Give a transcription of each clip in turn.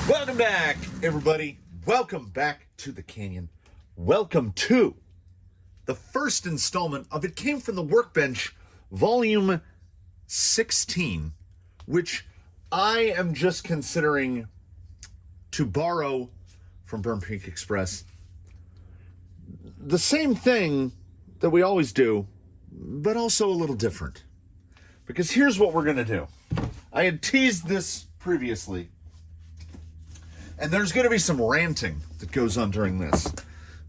Welcome back, everybody. Welcome back to the Canyon. Welcome to the first installment of It Came From the Workbench, Volume 16, which I am just considering to borrow from Burn Peak Express. The same thing that we always do, but also a little different. Because here's what we're going to do. I had teased this previously, and there's going to be some ranting that goes on during this.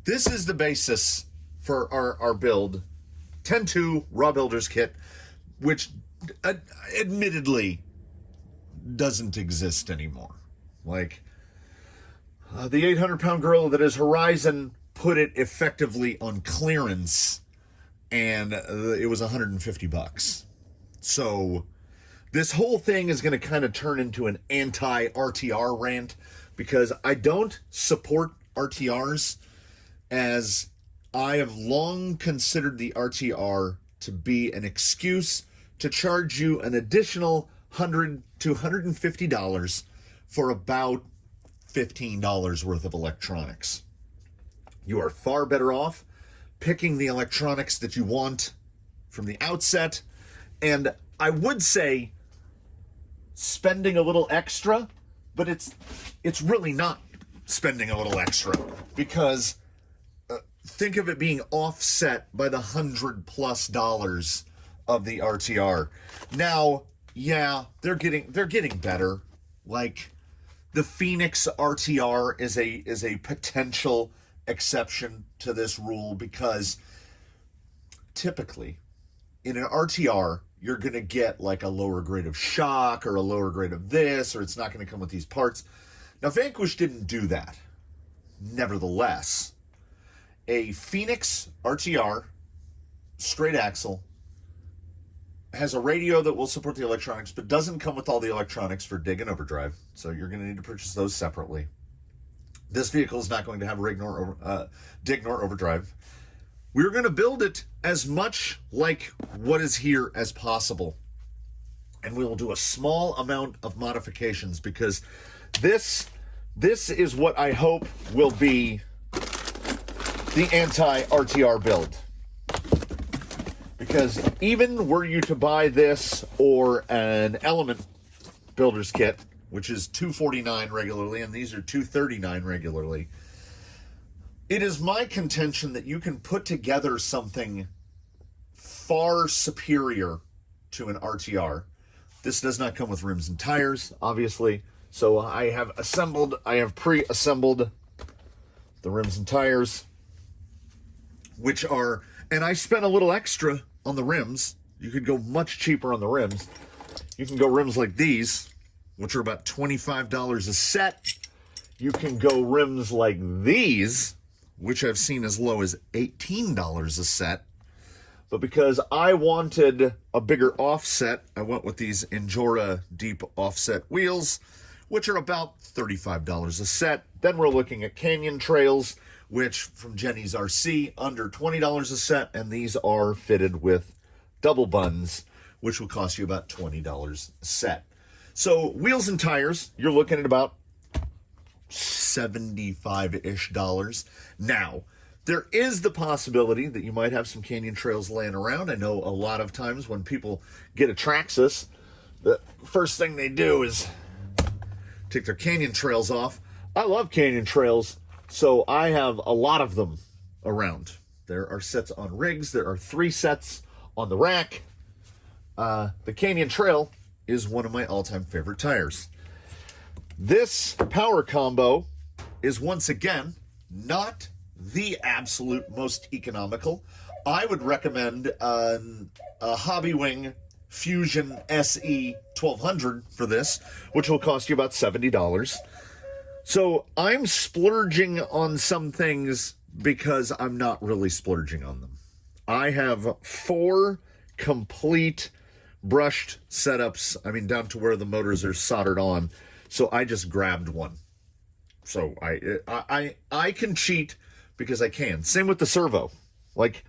This is the basis for our build, 10.2 Raw Builder's Kit, which admittedly doesn't exist anymore. Like, the 800-pound gorilla that is Horizon put it effectively on clearance, and it was $150. So this whole thing is going to kind of turn into an anti-RTR rant, because I don't support RTRs, as I have long considered the RTR to be an excuse to charge you an additional $100 to $150 for about $15 worth of electronics. You are far better off picking the electronics that you want from the outset, and I would say spending a little extra, but it's really not spending a little extra, because think of it being offset by the $100+ of the RTR. Now, yeah, they're getting better. Like, the Phoenix RTR is a potential exception to this rule, because typically in an RTR, you're going to get like a lower grade of shock or a lower grade of this, or it's not going to come with these parts. Now, Vanquish didn't do that. Nevertheless, a Phoenix RTR straight axle has a radio that will support the electronics, but doesn't come with all the electronics for dig and overdrive. So you're going to need to purchase those separately. This vehicle is not going to have dig nor overdrive. We're going to build it as much like what is here as possible. And we will do a small amount of modifications, because this is what I hope will be the anti-RTR build. Because even were you to buy this or an Element Builder's Kit, which is $249 regularly, and these are $239 regularly, it is my contention that you can put together something far superior to an RTR. This does not come with rims and tires, obviously. So I have pre-assembled the rims and tires, which are, and I spent a little extra on the rims. You could go much cheaper on the rims. You can go rims like these, which are about $25 a set. You can go rims like these, which I've seen as low as $18 a set. But because I wanted a bigger offset, I went with these Injora deep offset wheels, which are about $35 a set. Then we're looking at Canyon Trails, which from Jenny's RC, under $20 a set. And these are fitted with double buns, which will cost you about $20 a set. So wheels and tires, you're looking at about $75-ish. Now, there is the possibility that you might have some Canyon Trails laying around. I know a lot of times when people get a Traxxas, the first thing they do is take their Canyon Trails off. I love Canyon Trails, so I have a lot of them around. There are sets on rigs. There are 3 sets on the rack. The Canyon Trail is one of my all-time favorite tires. This power combo is, once again, not the absolute most economical. I would recommend a Hobbywing Fusion SE 1200 for this, which will cost you about $70. So I'm splurging on some things because I'm not really splurging on them. I have 4 complete brushed setups, down to where the motors are soldered on. So I just grabbed one. So I can cheat because I can. Same with the servo. Like,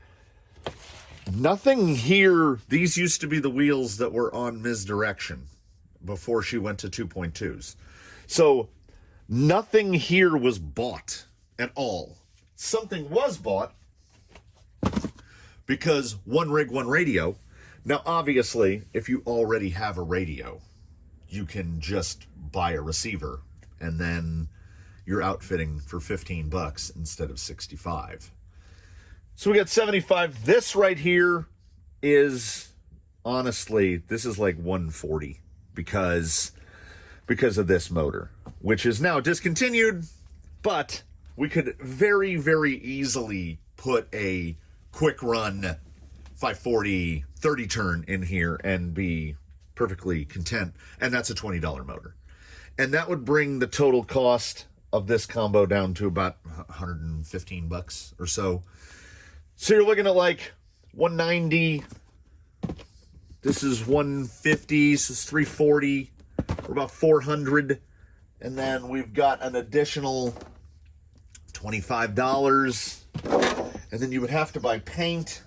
nothing here. These used to be the wheels that were on Ms. Direction before she went to 2.2s. So Nothing here was bought at all. Something was bought because one rig, one radio. Now, obviously, if you already have a radio, you can just buy a receiver and then you're outfitting for $15 instead of 65. So we got 75. This right here is, honestly, this is like 140 because of this motor, which is now discontinued, but we could very, very easily put a quick run 540 30 turn in here and be perfectly content. And that's a $20 motor. And that would bring the total cost of this combo down to about $115 or so. So you're looking at like 190. This is 150. This is 340. We're about 400. And then we've got an additional $25. And then you would have to buy paint.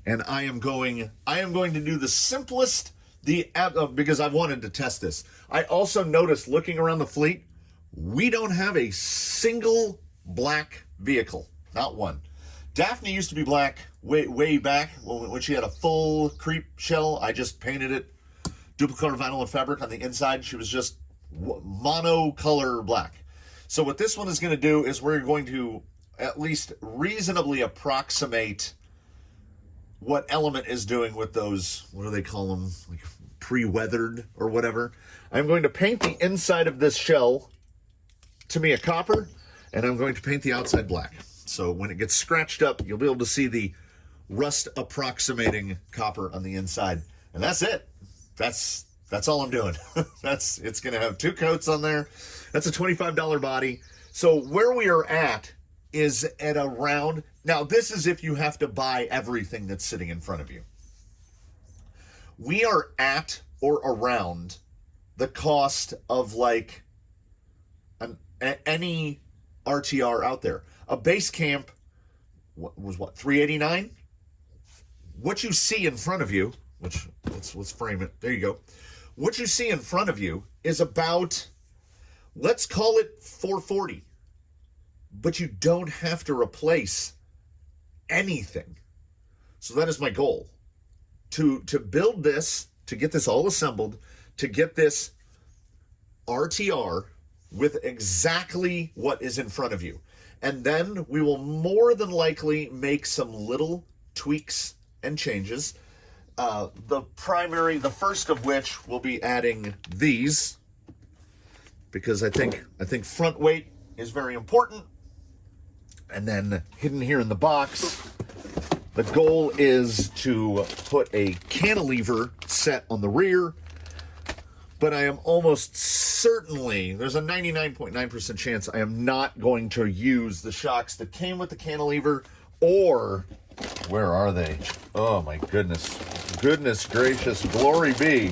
And I am going to do the simplest, because I wanted to test this. I also noticed, looking around the fleet, we don't have a single black vehicle. Not one. Daphne used to be black way back when she had a full creep shell. I just painted it duplicolor vinyl and fabric on the inside. She was just monocolor black. So what this one is going to do is we're going to at least reasonably approximate what Element is doing with those, what do they call them, like pre-weathered or whatever. I'm going to paint the inside of this shell to me a copper, and I'm going to paint the outside black. So when it gets scratched up, you'll be able to see the rust approximating copper on the inside. And that's it. That's all I'm doing. It's going to have 2 coats on there. That's a $25 body. So where we are at is at around, now this is if you have to buy everything that's sitting in front of you. We are at or around the cost of like any RTR out there. A base camp was what, $389? What you see in front of you, which let's frame it. There you go. What you see in front of you is about, let's call it $440. But you don't have to replace anything. So that is my goal. To build this, to get this all assembled, to get this RTR with exactly what is in front of you. And then we will more than likely make some little tweaks and changes. The first of which will be adding these, because I think front weight is very important. And then hidden here in the box, the goal is to put a cantilever set on the rear. But I am almost certainly, there's a 99.9% chance I am not going to use the shocks that came with the cantilever, or, where are they? Oh my goodness. Goodness gracious, glory be.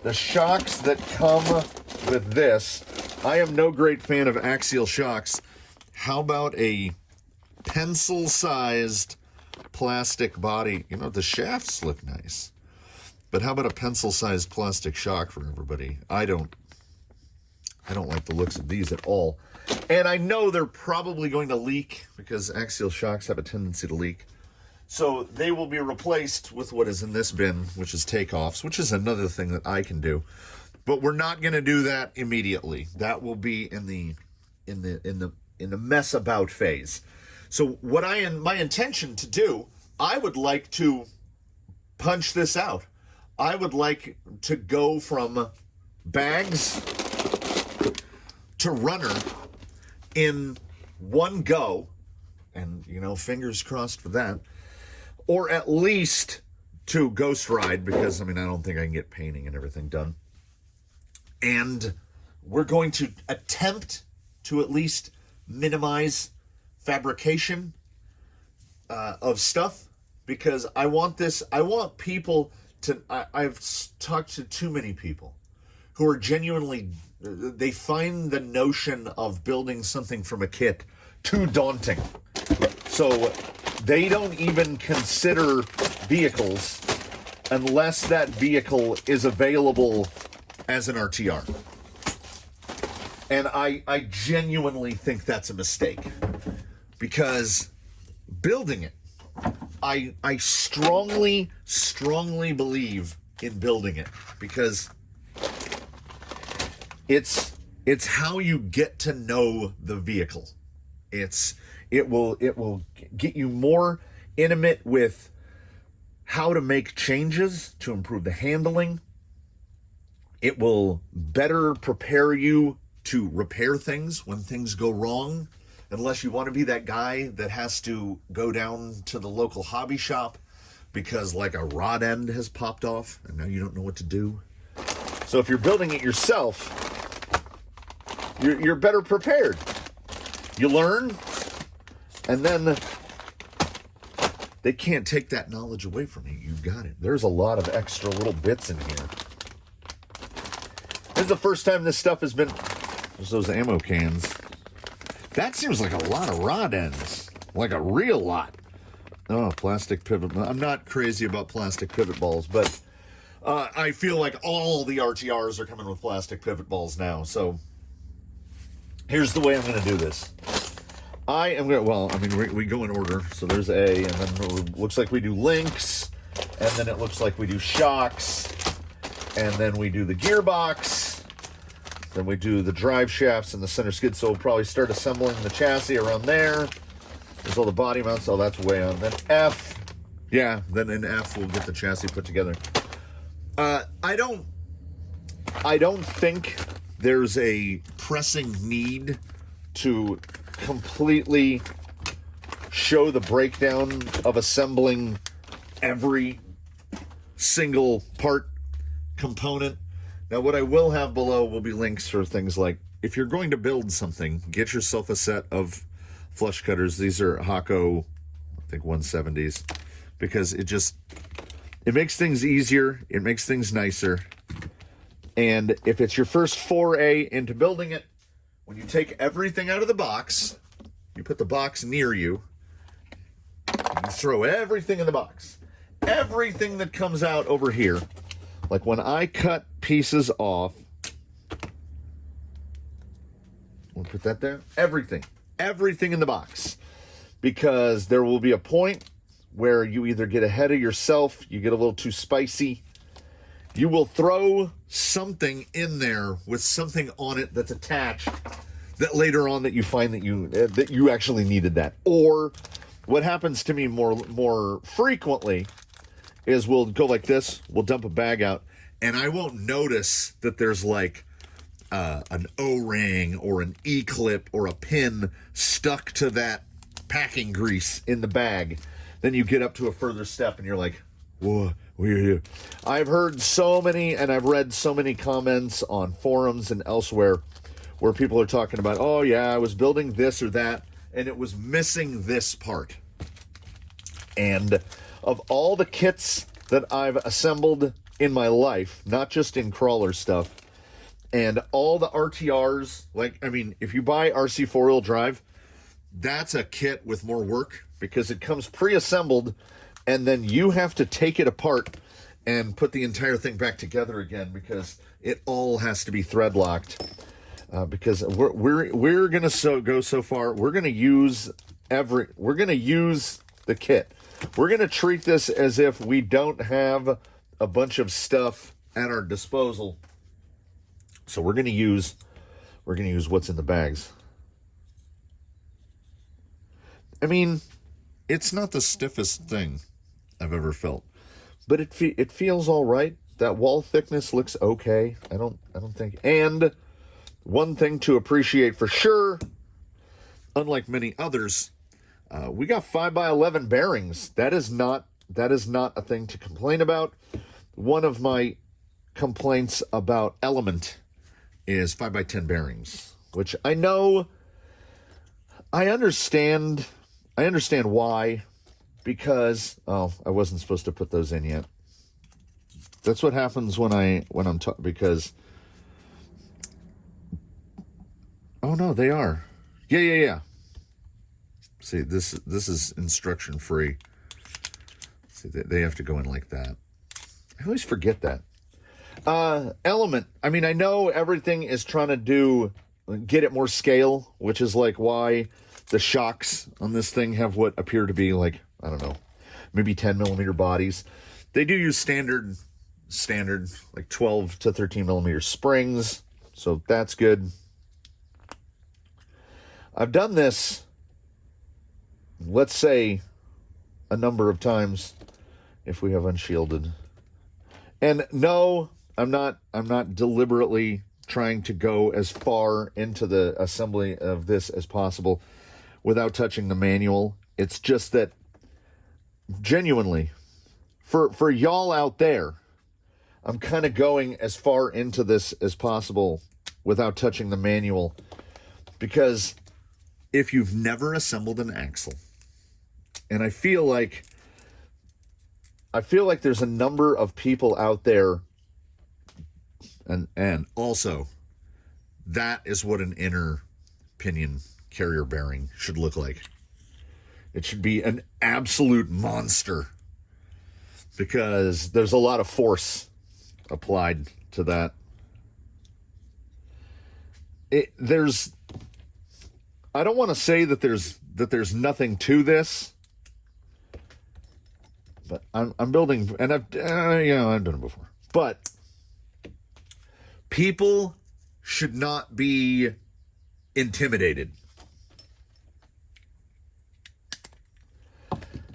The shocks that come with this, I am no great fan of axial shocks. How about a pencil-sized plastic body? You know, the shafts look nice. But how about a pencil-sized plastic shock for everybody? I don't like the looks of these at all. And I know they're probably going to leak because axial shocks have a tendency to leak. So they will be replaced with what is in this bin, which is takeoffs, which is another thing that I can do. But we're not going to do that immediately. That will be in the mess about phase. So what my intention to do, I would like to punch this out. I would like to go from bags to runner in one go, and fingers crossed for that, or at least to ghost ride, because I don't think I can get painting and everything done. And we're going to attempt to at least minimize fabrication of stuff, because I want people to, I've talked to too many people who are genuinely, they find the notion of building something from a kit too daunting. So they don't even consider vehicles unless that vehicle is available as an RTR. And I genuinely think that's a mistake, because building it, I strongly believe in building it, because it's how you get to know the vehicle. It will get you more intimate with how to make changes to improve the handling. It will better prepare you to repair things when things go wrong, unless you want to be that guy that has to go down to the local hobby shop because like a rod end has popped off and now you don't know what to do. So if you're building it yourself, you're better prepared. You learn, and then they can't take that knowledge away from you. You've got it. There's a lot of extra little bits in here. This is the first time this stuff has been... There's those ammo cans. That seems like a lot of rod ends. Like a real lot. Oh, plastic pivot. I'm not crazy about plastic pivot balls, but I feel like all the RTRs are coming with plastic pivot balls now. So here's the way I'm going to do this. I am going to... Well, I mean, we go in order. So there's A, and then it looks like we do links, and then it looks like we do shocks, and then we do the gearbox. Then we do the drive shafts and the center skid, so we'll probably start assembling the chassis around there. There's all the body mounts, oh, that's way on. Then F, yeah, then in F we'll get the chassis put together. I don't think there's a pressing need to completely show the breakdown of assembling every single part component. Now, what I will have below will be links for things like, if you're going to build something, get yourself a set of flush cutters. These are Hako, I think 170s, because it makes things easier. It makes things nicer. And if it's your first foray into building it, when you take everything out of the box, you put the box near you, you throw everything in the box. Everything that comes out over here, like when I cut pieces off, we'll put that there. Everything in the box, because there will be a point where you either get ahead of yourself, you get a little too spicy. You will throw something in there with something on it that's attached, that later on that you find that you actually needed that. Or what happens to me more frequently is we'll go like this, we'll dump a bag out, and I won't notice that there's like an O-ring or an E-clip or a pin stuck to that packing grease in the bag. Then you get up to a further step and you're like, whoa, what are you? I've heard so many, and I've read so many comments on forums and elsewhere where people are talking about, oh yeah, I was building this or that, and it was missing this part. And of all the kits that I've assembled in my life, not just in crawler stuff, and all the RTRs, like, I mean, if you buy RC four-wheel drive, that's a kit with more work, because it comes pre-assembled, and then you have to take it apart and put the entire thing back together again, because it all has to be thread locked. Because we're gonna go so far, we're gonna use the kit. We're gonna treat this as if we don't have a bunch of stuff at our disposal. So we're gonna use what's in the bags. I mean, it's not the stiffest thing I've ever felt, but it feels all right. That wall thickness looks okay. I don't think. And one thing to appreciate for sure, unlike many others, we got 5x11 bearings. That is not a thing to complain about. One of my complaints about Element is 5x10 bearings, which I know, I understand why, because, oh, I wasn't supposed to put those in yet. That's what happens when I'm talking, because, oh no, they are. Yeah. See, this is instruction free. See, they have to go in like that. I always forget that. Element. I mean, I know everything is trying to do get it more scale, which is like why the shocks on this thing have what appear to be like, I don't know, maybe 10 millimeter bodies. They do use standard like 12 to 13 millimeter springs, so that's good. I've done this, let's say, a number of times if we have unshielded. And no, I'm not deliberately trying to go as far into the assembly of this as possible without touching the manual. It's just that, genuinely, for y'all out there, I'm kind of going as far into this as possible without touching the manual, because if you've never assembled an axle, and I feel like there's a number of people out there, and also that is what an inner pinion carrier bearing should look like. It should be an absolute monster, because there's a lot of force applied to that. I don't want to say that there's nothing to this, but I'm building, and I've done it before. But people should not be intimidated.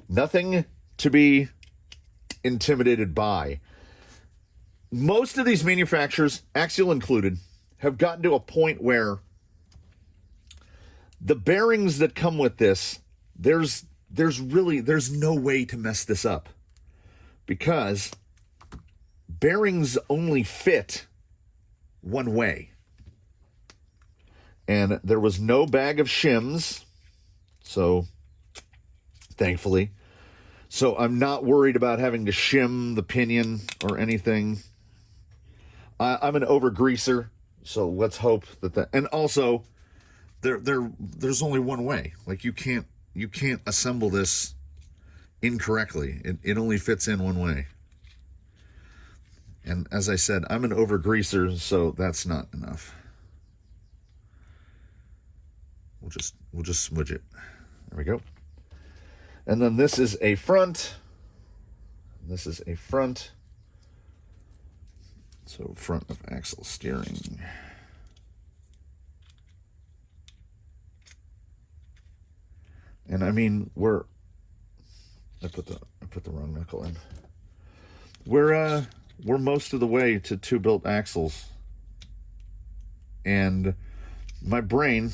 Nothing to be intimidated by. Most of these manufacturers, Axial included, have gotten to a point where the bearings that come with this, there's no way to mess this up, because bearings only fit one way. And there was no bag of shims, so thankfully. So I'm not worried about having to shim the pinion or anything. I'm an over-greaser, so let's hope that. And also, there's only one way. Like, you can't assemble this incorrectly. It only fits in one way. And as I said, I'm an over-greaser, so that's not enough. We'll just smudge it. There we go. And then this is a front. This is a front. So front of axle steering. And I mean, I put the wrong knuckle in. We're most of the way to 2-built axles. And my brain,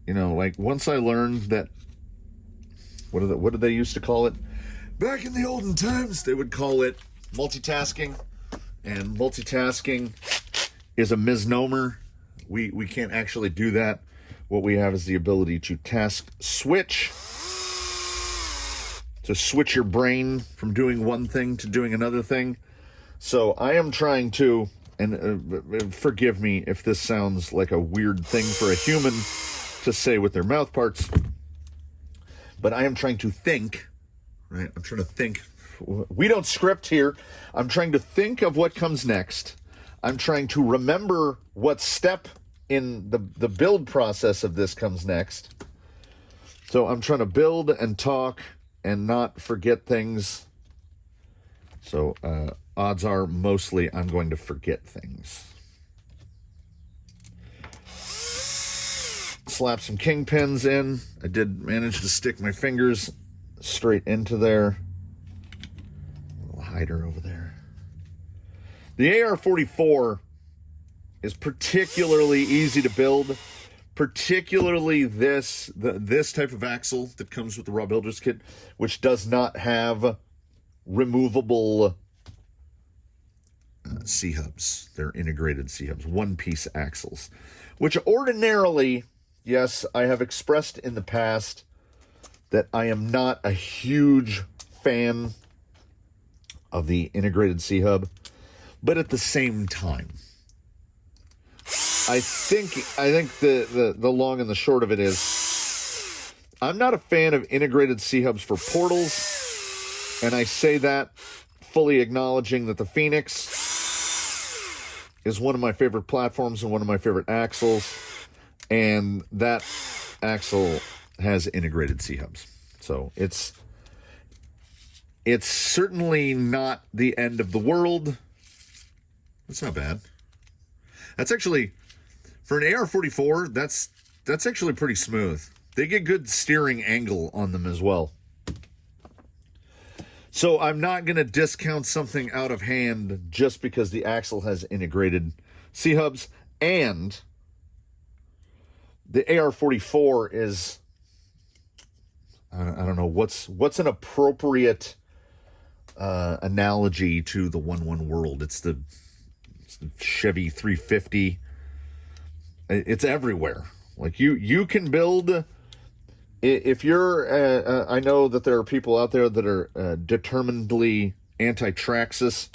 like, once I learned that, what did they used to call it? Back in the olden times, they would call it multitasking. And multitasking is a misnomer. We can't actually do that. What we have is the ability to task switch, to switch your brain from doing one thing to doing another thing. So I am trying to, and forgive me if this sounds like a weird thing for a human to say with their mouth parts, but I am trying to think, right? I'm trying to think. We don't script here. I'm trying to think of what comes next. I'm trying to remember what step in the build process of this comes next. So I'm trying to build and talk and not forget things. So odds are mostly I'm going to forget things. Slap some kingpins in. I did manage to stick my fingers straight into there. Hider over there. The AR-44 is particularly easy to build, particularly this type of axle that comes with the raw builder's kit, which does not have removable C-hubs. They're integrated C-hubs, one-piece axles, which ordinarily, yes, I have expressed in the past that I am not a huge fan of the integrated C-hub, but at the same time, I think the long and the short of it is, I'm not a fan of integrated C-hubs for portals, and I say that fully acknowledging that the Phoenix is one of my favorite platforms and one of my favorite axles. and that axle has integrated C-hubs. So it's certainly not the end of the world. That's not bad. That's actually, for an AR-44, that's actually pretty smooth. They get good steering angle on them as well. So I'm not going to discount something out of hand just because the axle has integrated C-hubs, and the AR-44 is, I don't know, what's an appropriate analogy to the 1-1 world. It's the Chevy 350. It's everywhere. Like you can build, if you're, I know that there are people out there that are determinedly anti-Traxxas.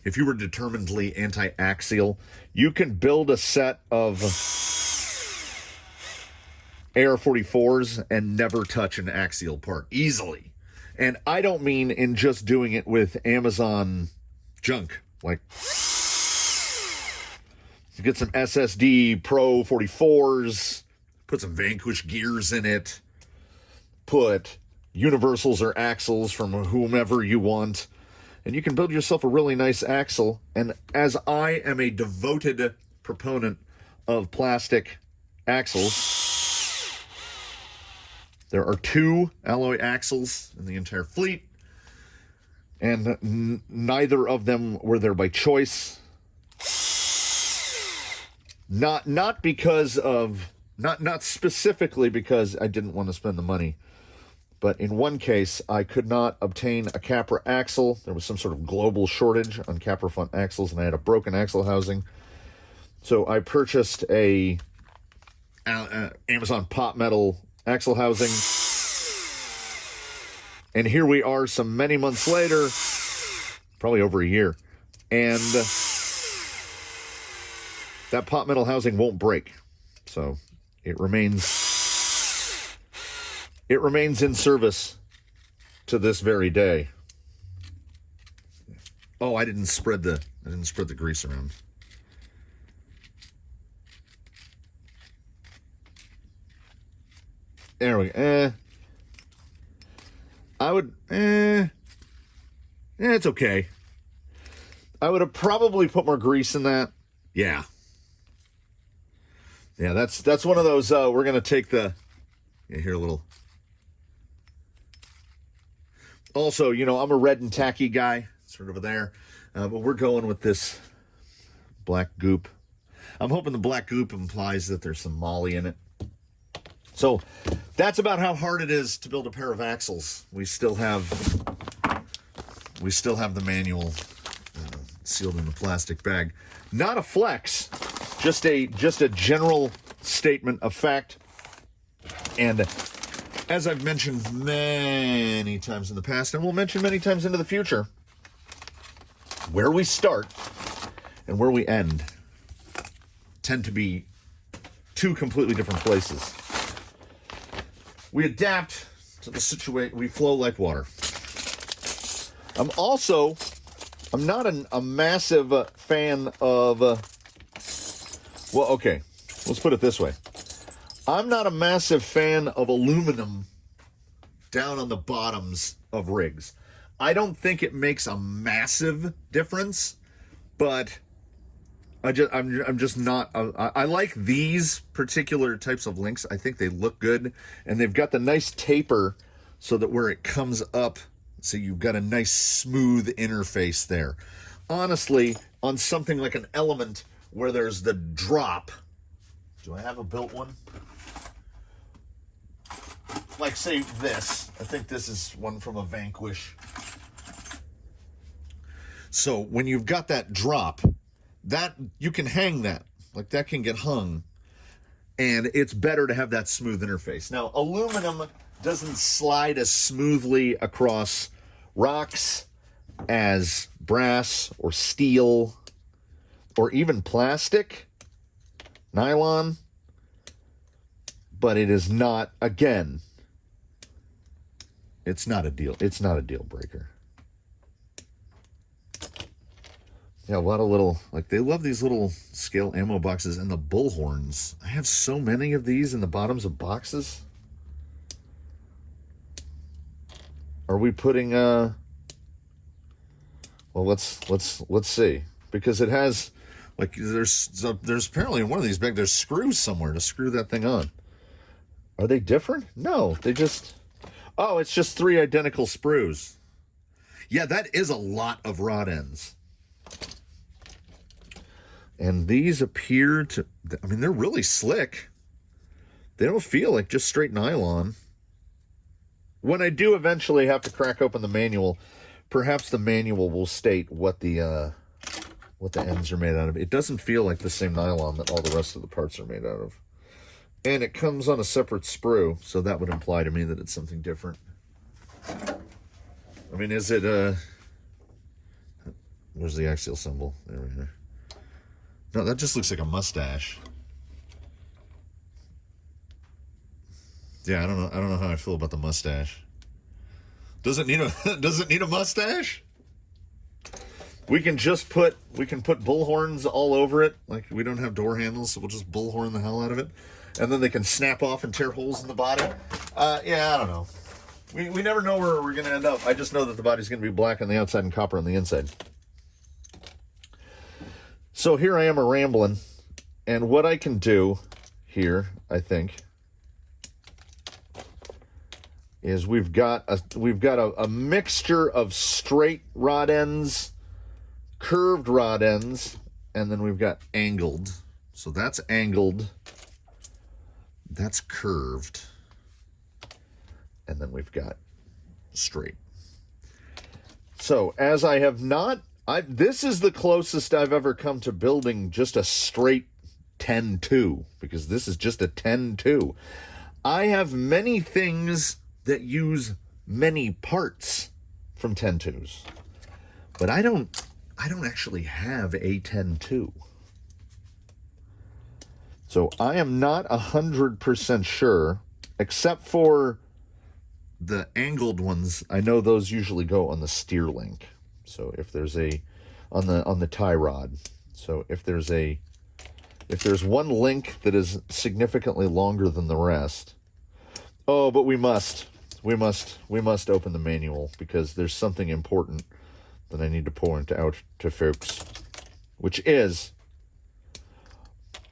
If you were determinedly anti-axial, you can build a set of AR-44s and never touch an axial part easily. And I don't mean in just doing it with Amazon junk. Like, you get some SSD Pro 44s, put some Vanquish gears in it, put universals or axles from whomever you want, and you can build yourself a really nice axle. And as I am a devoted proponent of plastic axles, there are 2 alloy axles in the entire fleet, and neither of them were there by choice. Not because of, not specifically because I didn't want to spend the money, but in one case I could not obtain a Capra axle. There was some sort of global shortage on Capra front axles, and I had a broken axle housing. So I purchased a Amazon Pop Metal axle housing, and here we are some many months later, probably over a year, and that Pop Metal housing won't break. So it remains in service to this very day. Oh, I didn't spread the grease around. There we go. It's okay. I would have probably put more grease in that. Yeah, that's one of those, we're going to take the, here a little. Also, I'm a red and tacky guy, sort of over there, but we're going with this black goop. I'm hoping the black goop implies that there's some moly in it. So that's about how hard it is to build a pair of axles. We still have the manual sealed in the plastic bag. Not a flex, just a general statement of fact. And as I've mentioned many times in the past, and will mention many times into the future, where we start and where we end tend to be 2 completely different places. We adapt to the situation. We flow like water. I'm not a massive fan of, well, okay, let's put it this way. I'm not a massive fan of aluminum down on the bottoms of rigs. I don't think it makes a massive difference, but I'm just not. I like these particular types of links. I think they look good, and they've got the nice taper so that where it comes up, so you've got a nice smooth interface there. Honestly, on something like an Element where there's the drop, do I have a built one? Like, say this. I think this is one from a Vanquish. So when you've got that drop, that you can hang that, like that can get hung, and it's better to have that smooth interface. Now, aluminum doesn't slide as smoothly across rocks as brass or steel or even plastic, nylon, but it is not, again, it's not a deal breaker. Yeah, a lot of little, like, they love these little scale ammo boxes and the bullhorns. I have so many of these in the bottoms of boxes. Are we putting, well, let's see. Because it has, like, there's apparently in one of these bags, there's screws somewhere to screw that thing on. Are they different? No, they just, oh, it's just 3 identical sprues. Yeah, that is a lot of rod ends. And these appear to, I mean, they're really slick. They don't feel like just straight nylon. When I do eventually have to crack open the manual, perhaps the manual will state what the ends are made out of. It doesn't feel like the same nylon that all the rest of the parts are made out of. And it comes on a separate sprue, so that would imply to me that it's something different. I mean, is it, where's the axial symbol? There we go. No, that just looks like a mustache. Yeah, I don't know how I feel about the mustache. Does it need a mustache? We can put bullhorns all over it. Like, we don't have door handles, so we'll just bullhorn the hell out of it. And then they can snap off and tear holes in the body. Yeah, I don't know. We never know where we're going to end up. I just know that the body's going to be black on the outside and copper on the inside. So here I am a-rambling, and what I can do here, I think, is we've got a mixture of straight rod ends, curved rod ends, and then we've got angled. So that's angled, that's curved, and then we've got straight. So as I have not, this is the closest I've ever come to building just a straight 10-2, because this is just a 10-2. I have many things that use many parts from 10-2s, but I don't actually have a 10-2. So I am not 100% sure, except for the angled ones. I know those usually go on the steer link. So if there's on the tie rod, so if there's one link that is significantly longer than the rest, oh, but we must open the manual, because there's something important that I need to point out to folks, which is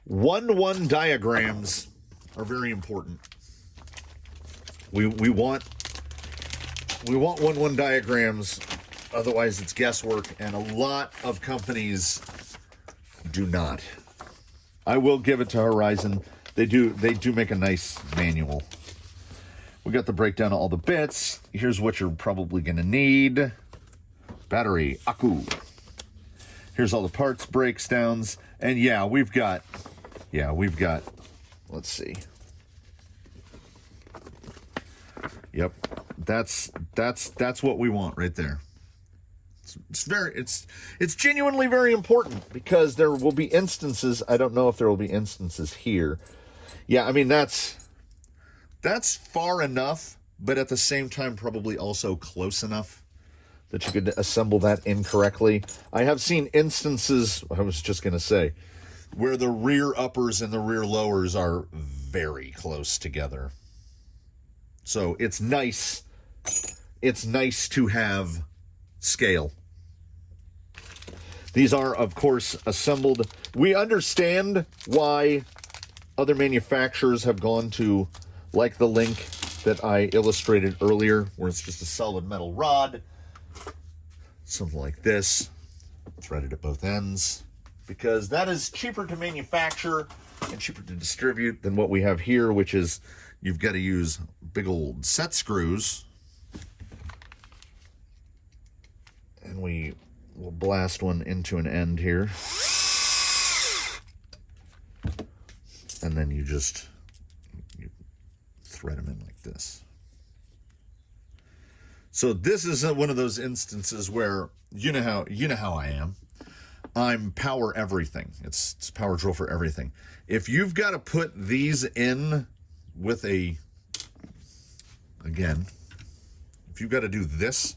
1-1 diagrams are very important. We want 1-1 diagrams. Otherwise, it's guesswork, and a lot of companies do not. I will give it to Horizon. They do make a nice manual. We got the breakdown of all the bits. Here's what you're probably going to need. Battery, Aku. Here's all the parts breakdowns. And yeah, we've got, let's see. Yep, that's what we want right there. It's genuinely very important, because there will be instances. I don't know if there will be instances here. Yeah, I mean, that's far enough, but at the same time probably also close enough that you could assemble that incorrectly. I have seen instances, I was just going to say, where the rear uppers and the rear lowers are very close together. So it's nice to have scale. These are, of course, assembled. We understand why other manufacturers have gone to, like the link that I illustrated earlier, where it's just a solid metal rod, something like this, threaded at both ends, because that is cheaper to manufacture and cheaper to distribute than what we have here, which is you've got to use big old set screws, and we will blast one into an end here, and then you thread them in like this. So this is one of those instances where you know how I am. I'm power everything. It's power drill for everything. If you've got to put these in with if you've got to do this,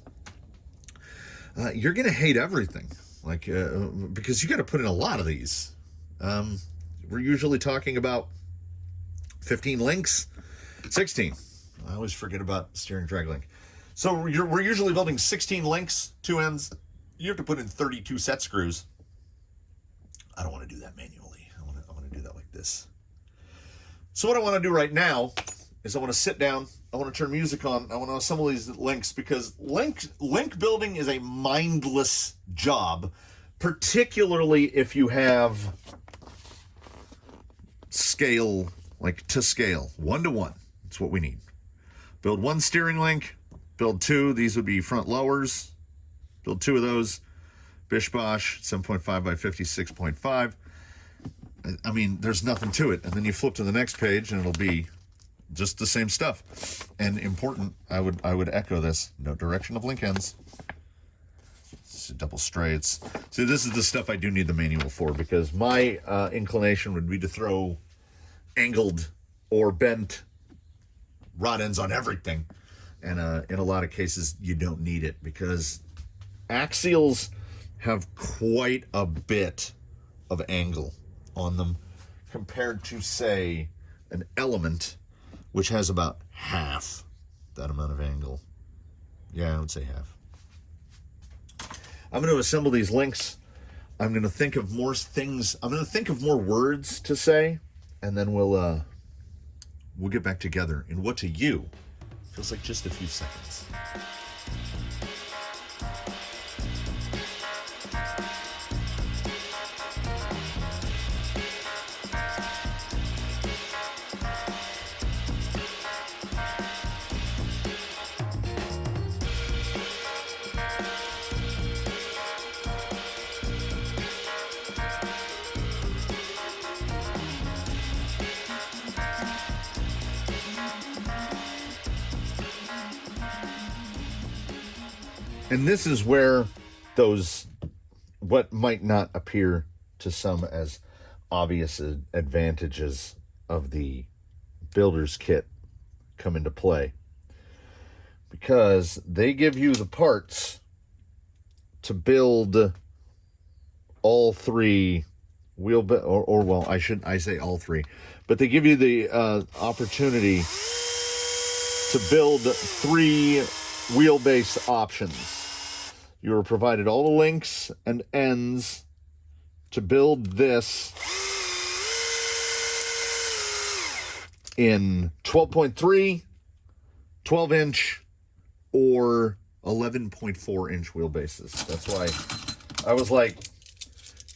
you're going to hate everything. like because you got to put in a lot of these. We're usually talking about 15 links, 16. I always forget about steering drag link. So we're usually building 16 links, 2 ends. You have to put in 32 set screws. I don't want to do that manually. I want to do that like this. So what I want to do right now is I want to sit down. I want to turn music on. I want to assemble these links because link building is a mindless job, particularly if you have scale, like to scale, 1-to-1. That's what we need. Build 1 steering link, build 2. These would be front lowers. Build 2 of those. Bish Bosh, 7.5 by 56.5. I mean, there's nothing to it. And then you flip to the next page and it'll be just the same stuff. And important, I would echo this. No direction of link ends. Double straights. See, this is the stuff I do need the manual for, because my inclination would be to throw angled or bent rod ends on everything. And in a lot of cases, you don't need it, because axials have quite a bit of angle on them compared to, say, an element, which has about half that amount of angle. Yeah, I would say half. I'm going to assemble these links. I'm going to think of more things. I'm going to think of more words to say, and then we'll get back together in what to you feels like just a few seconds. And this is where those, what might not appear to some as obvious advantages of the builder's kit come into play. Because they give you the parts to build all 3 well, I say all 3, but they give you the opportunity to build 3 wheelbase options. You are provided all the links and ends to build this in 12.3, 12-inch, or 11.4-inch wheelbases. That's why I was like,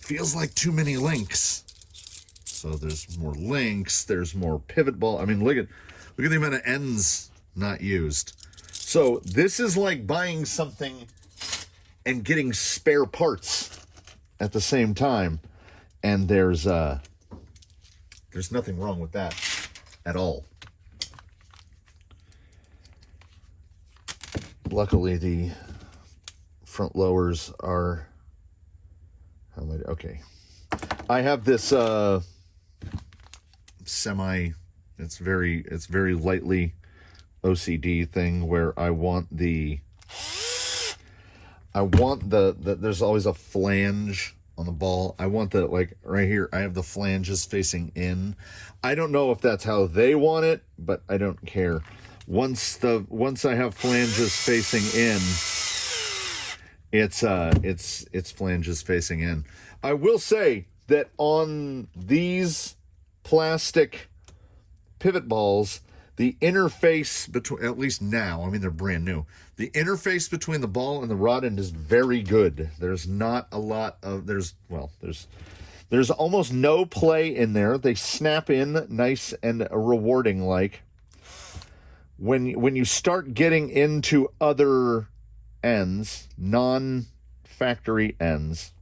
feels like too many links. So there's more links, there's more pivot ball. I mean, look at the amount of ends not used. So this is like buying something and getting spare parts at the same time. And there's nothing wrong with that at all. Luckily, the front lowers are, okay. I have this it's very lightly OCD thing where I want there's always a flange on the ball. I want the, like right here, I have the flanges facing in. I don't know if that's how they want it, but I don't care. Once I have flanges facing in, it's flanges facing in. I will say that on these plastic pivot balls, the interface between, at least now, I mean, they're brand new. The interface between the ball and the rod end is very good. There's not a lot of, there's almost no play in there. They snap in nice and rewarding like. When you start getting into other ends, non-factory ends,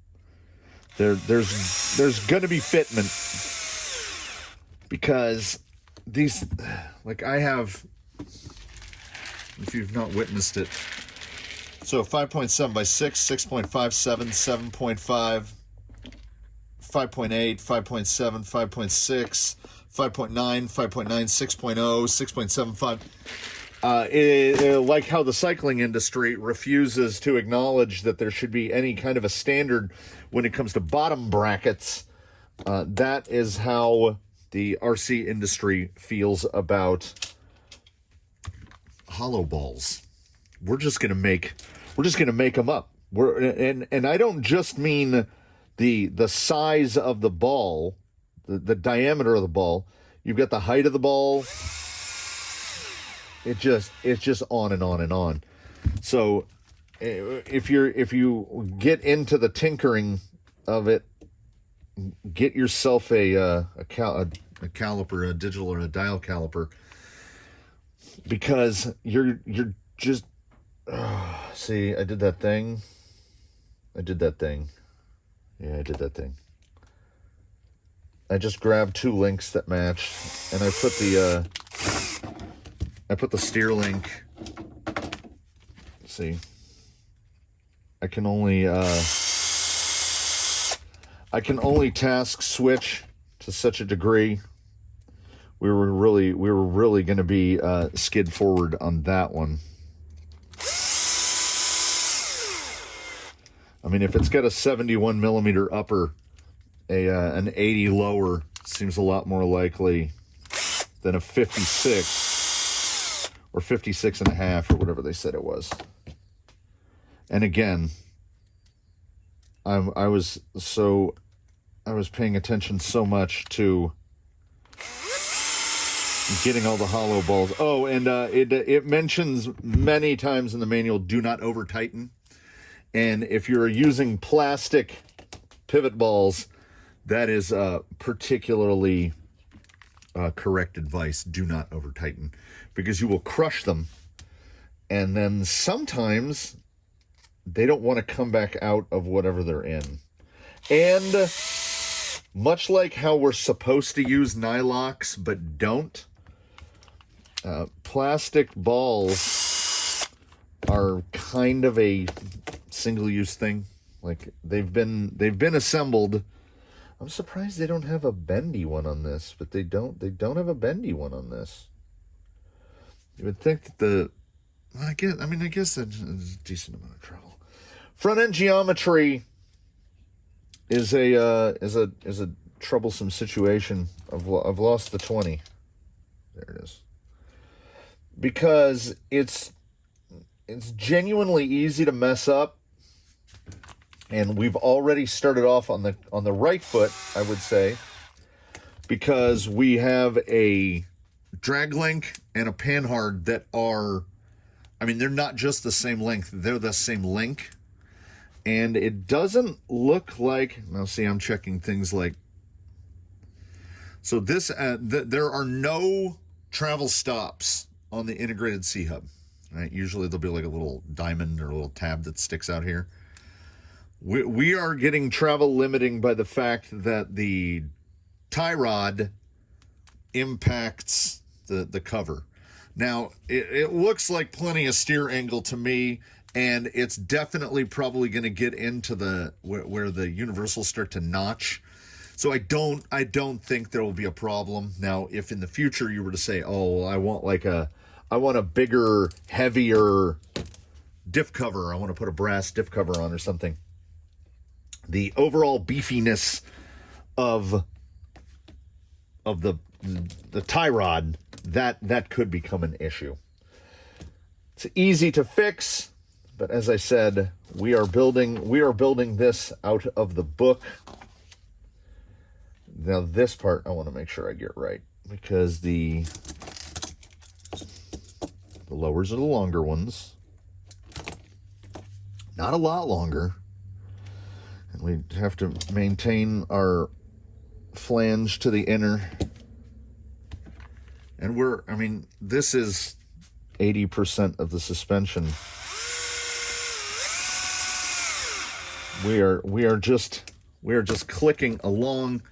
there's going to be fitment, because these, like I have, if you've not witnessed it, so 5.7 by 6, 6.57, 7.5, 5.8, 5.7, 5.6, 5.9, 5.9, 6.0, 6.75. Like how the cycling industry refuses to acknowledge that there should be any kind of a standard when it comes to bottom brackets, that is how the RC industry feels about hollow balls. We're just gonna make them up. And I don't just mean the size of the ball, the diameter of the ball. You've got the height of the ball. It's just on and on and on. So if you get into the tinkering of it, get yourself a caliper, a digital or a dial caliper, because you're just see, I did that thing. Yeah, I did that thing. I just grabbed two links that matched, and I put the steer link. Let's see, I can only task switch to such a degree. We were really going to be skid forward on that one. I mean, if it's got a 71 millimeter upper, an 80 lower seems a lot more likely than a 56 or 56 and a half or whatever they said it was. And again, I was paying attention so much to getting all the hollow balls. Oh, and it mentions many times in the manual, do not over tighten. And if you're using plastic pivot balls, that is particularly correct advice. Do not over tighten, because you will crush them. And then sometimes they don't want to come back out of whatever they're in. And much like how we're supposed to use nylocks but don't, plastic balls are kind of a single-use thing. Like, they've been assembled. I'm surprised they don't have a bendy one on this, but they don't have a bendy one on this. You would think that I guess that's a decent amount of trouble. Front end geometry is a troublesome situation. I've lost the 20. There it is. Because it's genuinely easy to mess up, and we've already started off on the right foot, I would say, because we have a drag link and a panhard that are, I mean, they're not just the same length, they're the same link. And it doesn't look like, now see, I'm checking things like, so this, there are no travel stops on the integrated C-hub, right? Usually there'll be like a little diamond or a little tab that sticks out here. We are getting travel limiting by the fact that the tie rod impacts the cover. Now, it looks like plenty of steer angle to me, and it's definitely probably going to get into where the universals start to notch. So I don't think there will be a problem. Now, if in the future you were to say, oh, I want a bigger, heavier diff cover, I want to put a brass diff cover on or something, the overall beefiness of the tie rod, that could become an issue. It's easy to fix, but as I said, we are building this out of the book. Now this part I want to make sure I get right, because the lowers are the longer ones. Not a lot longer. And we have to maintain our flange to the inner. And this is 80% of the suspension. We are just clicking along.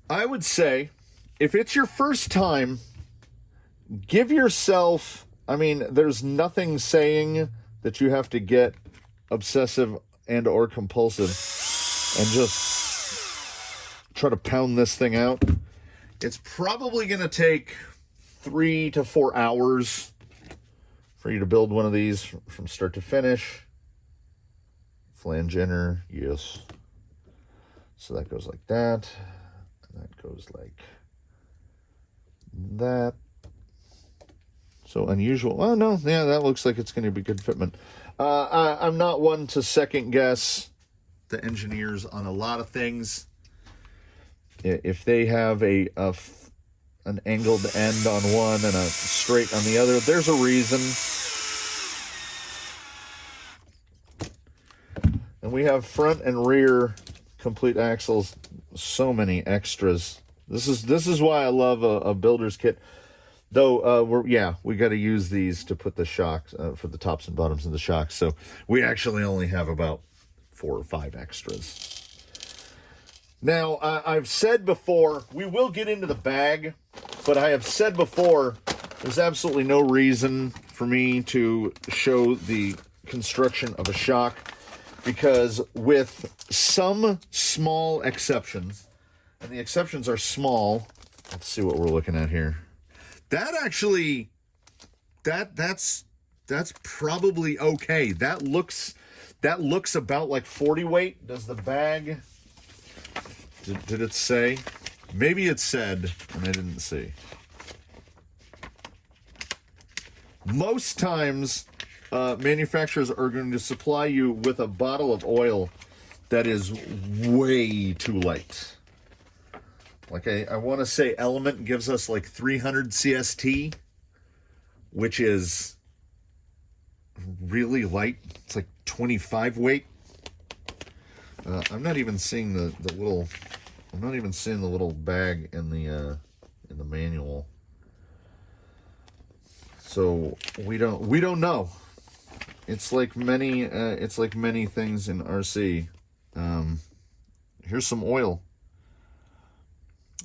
I would say, if it's your first time, give yourself, there's nothing saying that you have to get obsessive and or compulsive and just try to pound this thing out. It's probably going to take 3 to 4 hours for you to build one of these from start to finish. Flange inner, yes. So that goes like that, and that goes like that. So unusual. Oh, no, yeah, that looks like it's going to be good fitment. I'm not one to second guess the engineers on a lot of things. If they have an angled end on one and a straight on the other, there's a reason. And we have front and rear complete axles. So many extras. This is why I love a builder's kit. Though, we got to use these to put the shocks for the tops and bottoms of the shocks. So we actually only have about 4 or 5 extras. Now, I've said before, we will get into the bag, but I have said before, there's absolutely no reason for me to show the construction of a shock, because with some small exceptions, and the exceptions are small, let's see what we're looking at here. That actually, that's probably okay. That looks about like 40 weight. Does the bag, did it say? Maybe it said, and I didn't see. Most times, manufacturers are going to supply you with a bottle of oil that is way too light. Like I want to say Element gives us like 300 CST, which is really light. It's like 25 weight. I'm not even seeing the little. I'm not even seeing the little bag in the manual. So we don't know. It's like many things in RC. Here's some oil.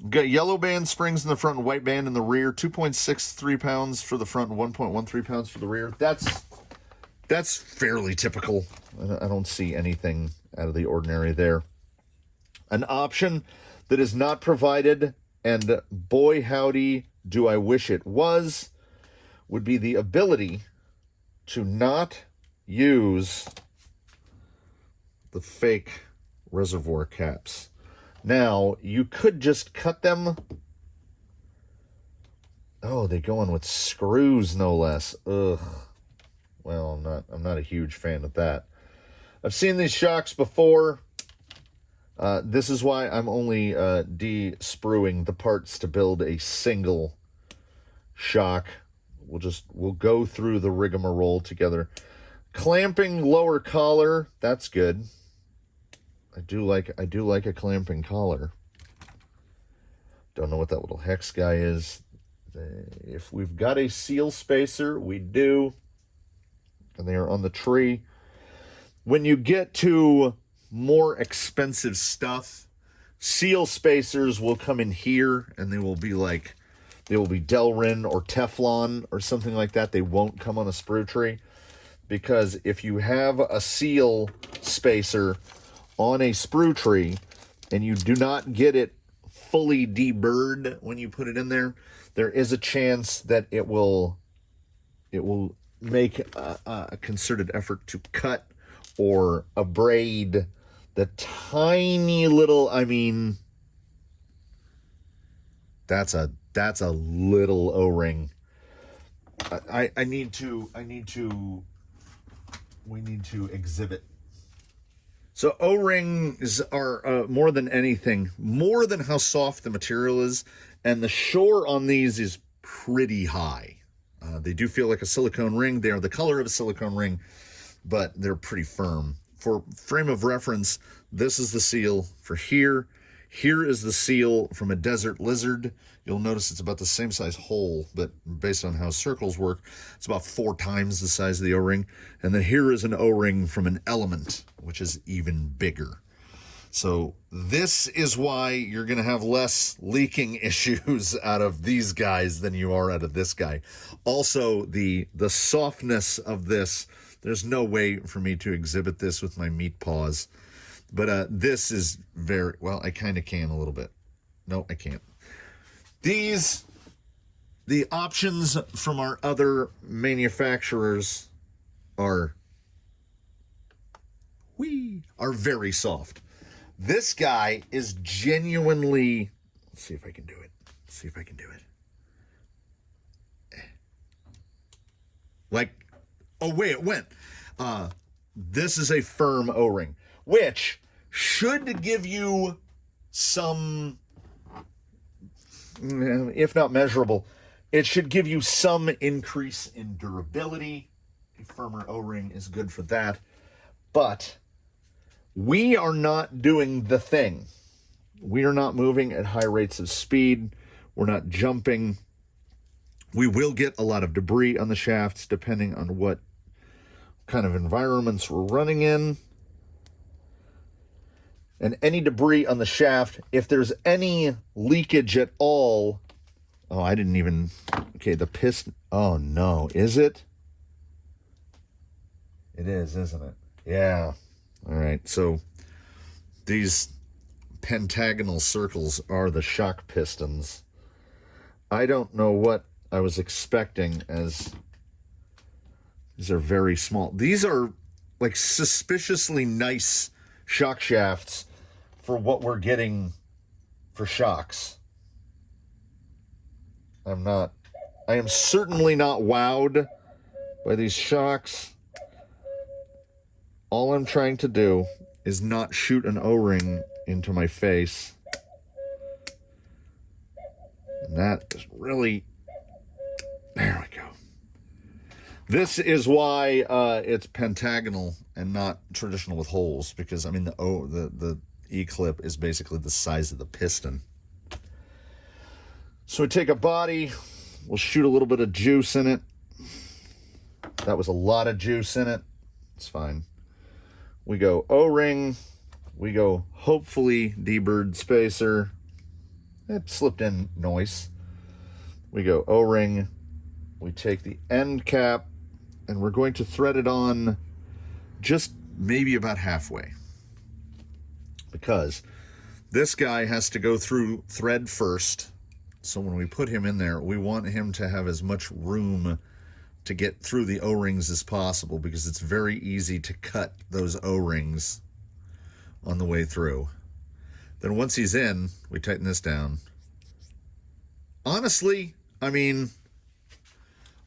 We've got yellow band springs in the front and white band in the rear. 2.63 pounds for the front and 1.13 pounds for the rear. That's fairly typical. I don't see anything out of the ordinary there. An option that is not provided, and boy howdy do I wish it was, would be the ability to not use the fake reservoir caps. Now, you could just cut them. Oh, they go in with screws, no less. Ugh. Well, I'm not a huge fan of that. I've seen these shocks before. This is why I'm only de-spruing the parts to build a single shock. We'll go through the rigmarole together. Clamping lower collar, that's good. I do like a clamping collar. Don't know what that little hex guy is. If we've got a seal spacer, we do. And they are on the tree. When you get to more expensive stuff, seal spacers will come in here, and they will be Delrin or Teflon or something like that. They won't come on a sprue tree, because if you have a seal spacer on a sprue tree and you do not get it fully deburred when you put it in there, there is a chance that it will make a concerted effort to cut or abrade the tiny little, that's a little O-ring. We need to exhibit. So O-rings are more than anything, more than how soft the material is, and the shore on these is pretty high. They do feel like a silicone ring. They are the color of a silicone ring, but they're pretty firm. For frame of reference, this is the seal for here. Here is the seal from a desert lizard. You'll notice it's about the same size hole, but based on how circles work, it's about 4 times the size of the O-ring. And then here is an O-ring from an Element, which is even bigger. So this is why you're going to have less leaking issues out of these guys than you are out of this guy. Also, the softness of this, there's no way for me to exhibit this with my meat paws. But this is well, I kind of can a little bit. No, I can't. These The options from our other manufacturers are very soft. This guy is genuinely, let's see if I can do it. Like, away it went. This is a firm O-ring, which should give you some, if not measurable, it should give you some increase in durability. A firmer O-ring is good for that. But we are not doing the thing. We are not moving at high rates of speed. We're not jumping. We will get a lot of debris on the shafts depending on what kind of environments we're running in. And any debris on the shaft, if there's any leakage at all, oh, I didn't even, okay, the piston, oh no, is it? It is, isn't it? Yeah. All right, so these pentagonal circles are the shock pistons. I don't know what I was expecting, as these are very small. These are like suspiciously nice shock shafts for what we're getting for shocks. I am certainly not wowed by these shocks. All I'm trying to do is not shoot an O-ring into my face. And that is really, there we go. This is why it's pentagonal and not traditional with holes, because I mean the E-clip is basically the size of the piston. So we take a body, we'll shoot a little bit of juice in it. That was a lot of juice in it. It's fine. We go O-ring. We go hopefully D-bird spacer. It slipped in noise. We go O-ring. We take the end cap and we're going to thread it on just maybe about halfway, because this guy has to go through thread first. So when we put him in there, we want him to have as much room to get through the O-rings as possible, because it's very easy to cut those O-rings on the way through. Then once he's in, we tighten this down. Honestly, I mean,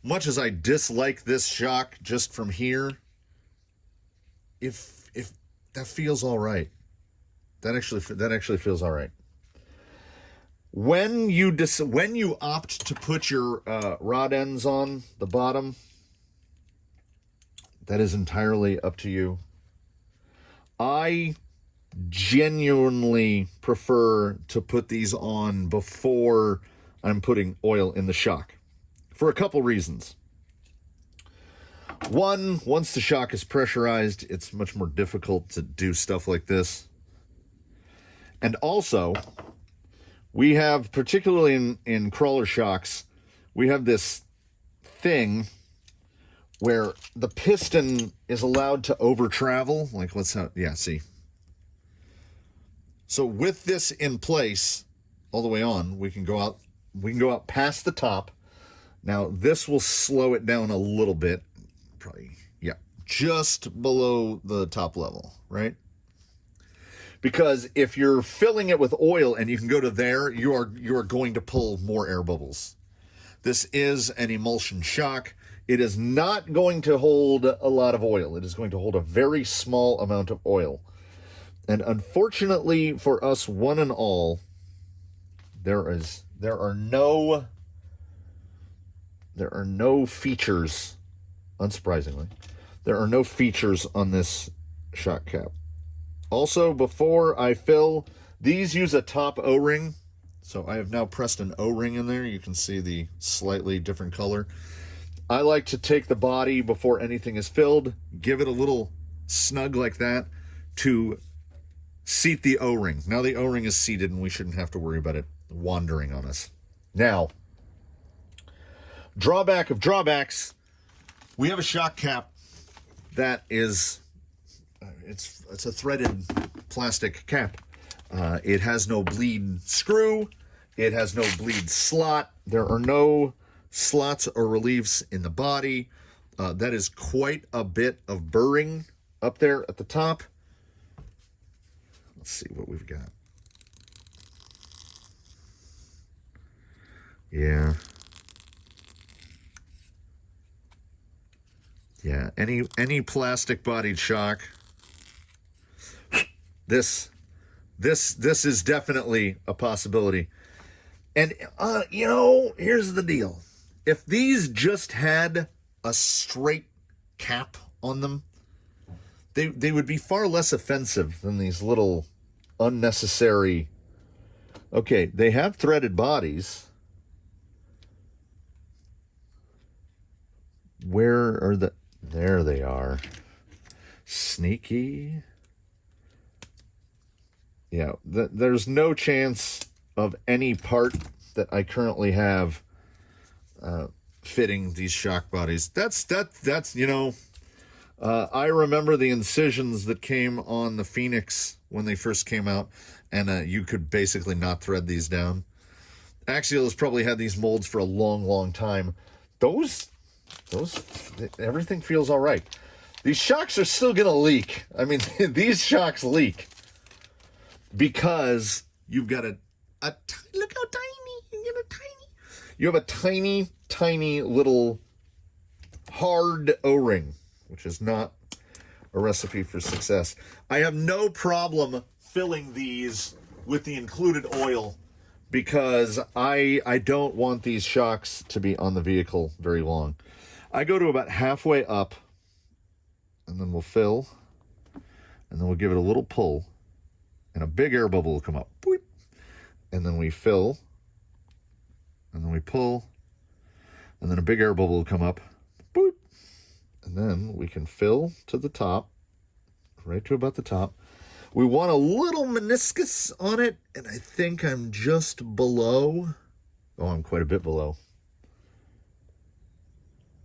much as I dislike this shock just from here, if that feels all right. That actually feels all right. When you opt to put your rod ends on the bottom, that is entirely up to you. I genuinely prefer to put these on before I'm putting oil in the shock, for a couple reasons. One, once the shock is pressurized, it's much more difficult to do stuff like this. And also, we have, particularly in crawler shocks, we have this thing where the piston is allowed to over travel. Like, see. So with this in place all the way on, we can go out past the top. Now this will slow it down a little bit, probably, yeah, just below the top level, right? Because if you're filling it with oil and you can go to there, you are going to pull more air bubbles. This is an emulsion shock. It is not going to hold a lot of oil. It is going to hold a very small amount of oil. And unfortunately for us one and all, there are no features, unsurprisingly. There are no features on this shock cap. Also, before I fill, these use a top O-ring. So I have now pressed an O-ring in there. You can see the slightly different color. I like to take the body before anything is filled, give it a little snug like that to seat the O-ring. Now the O-ring is seated and we shouldn't have to worry about it wandering on us. Now, drawback of drawbacks, we have a shock cap that is, it's a threaded plastic cap. It has no bleed screw. It has no bleed slot. There are no slots or reliefs in the body. That is quite a bit of burring up there at the top. Let's see what we've got. Yeah. Yeah, any plastic bodied shock. This is definitely a possibility. And you know, here's the deal. If these just had a straight cap on them, they would be far less offensive than these little unnecessary. Okay, they have threaded bodies. Where are the... There they are. Sneaky. Yeah, there's no chance of any part that I currently have fitting these shock bodies. That's you know, I remember the incisions that came on the Phoenix when they first came out, and you could basically not thread these down. Axial has probably had these molds for a long time. Those, everything feels all right. These shocks are still going to leak. I mean, these shocks leak because you've got a look how tiny, you have a tiny little hard O-ring, which is not a recipe for success. I have no problem filling these with the included oil because I don't want these shocks to be on the vehicle very long. I go to about halfway up, and then we'll fill, and then we'll give it a little pull, and a big air bubble will come up. Boop. And then we fill, and then we pull, and then a big air bubble will come up. Boop. And then we can fill to the top, right to about the top. We want a little meniscus on it, and I think I'm just below. Oh, I'm quite a bit below.